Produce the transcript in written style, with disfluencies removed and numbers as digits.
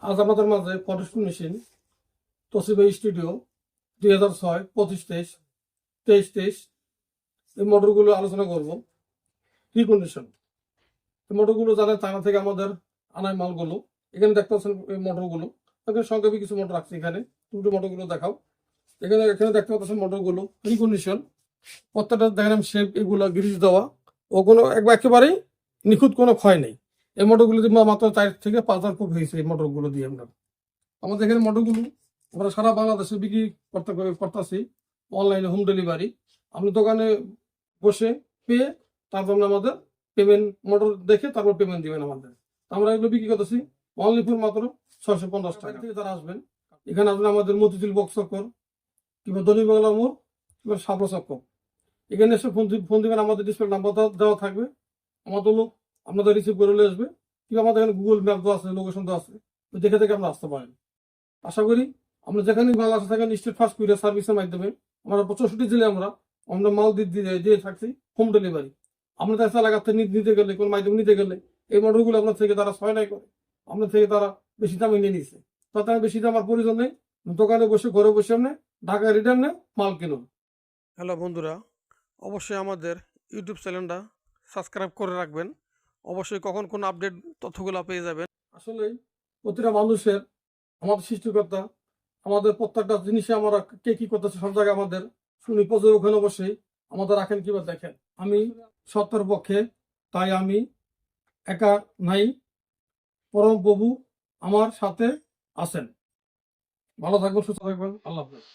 আজ আমাদের মাঝে ফটোশুট মেশিন তোশিবা স্টুডিও 2006, 25, 23, 23 এই মোটরগুলো আলোচনা করব। কি কন্ডিশন এই মোটরগুলো জানেন চায়না থেকে আমাদের আনাই মালগুলো। এখানে দেখতে পাচ্ছেন এই মোটরগুলো, এখানে সংক্ষেপে কিছু মোটর রাখছি। এখানে দুটো মোটরগুলো দেখাও। এখানে এখানে দেখতে পাচ্ছেন মোটরগুলো কি কন্ডিশন, প্রত্যেকটা দেখেন শেপ, এগুলো গ্রিজ দেওয়া, ও কোনো একেবারেই নিখুঁত কোনো ক্ষয় নেই। এই মোটরগুলো দিয়ে মাত্র 4 থেকে 5,000 ফুট হয়েছে এই মোটরগুলো দিয়ে। আমাদের এখানে মোটরগুলো আমরা সারা বাংলাদেশে বিক্রি করতেছি অনলাইনে, হোম ডেলিভারি। আপনি দোকানে বসে পেয়ে তারপর আমাদের পেমেন্ট, মোটর দেখে তারপর পেমেন্ট দিবেন আমাদের। আমরা এগুলো বিক্রি করতেছি অনলি ফর মাত্র 650 টাকা থেকে। যারা আসবেন এখানে আসবেন আমাদের মতিঝিল বক্স চক্কর কিংবা দলি বাংলা মোড় কিংবা সাবরা চক্কর, এখানে এসে ফোন দিবেন। আমাদের ডিসপ্লে নাম্বার দেওয়া থাকবে, আমাদের লোক আপনাদের রিসিভ করে নিয়ে আসবে। কিংবা আমাদের এখানে গুগল ম্যাপ দেওয়া আছে, লোকেশন দেওয়া আছে, দেখে দেখে আমরা আসতে পারেন। আশা করি আমরা যেখানে মাল আসে থাকেন স্টেট ফার্স্ট কুরিয়ার সার্ভিসের মাধ্যমে আমরা 65 জেলায় আমরা মাল দিয়ে থাকছি হোম ডেলিভারি। আপনাদের এলাকাতে নিতে গেলে, কোন মাধ্যমে নিতে গেলে এই মোটরগুলো আপনার থেকে তারা 6 করে, আপনার থেকে তারা বেশি দামে নিয়ে নিচ্ছে। তাতে বেশি দাম আর প্রয়োজন নেই, দোকানে বসে ঘরে বসে আপনি ঢাকা রিটার্নে মাল কিনুন। হ্যালো বন্ধুরা, অবশ্যই আমাদের ইউটিউব চ্যানেলটা সাবস্ক্রাইব করে রাখবেন। অবশ্যই কখন কোন আপডেট তথ্যগুলো পেয়ে যাবেন। আসলে প্রতিটা মানুষের, আমাদের সৃষ্টিকর্তা আমাদের প্রত্যেকটা জিনিসে আমরা কে কি করতেছে সব জায়গায় আমাদের শুনি পর্যবেক্ষণ অবশ্যই আমাদের রাখেন কিবা দেখেন। আমি সত্যের পক্ষে, তাই আমি একা নাই, পরম প্রভু আমার সাথে আছেন। ভালো থাকবেন, সুস্থ থাকবেন, আল্লাহ হাফেজ।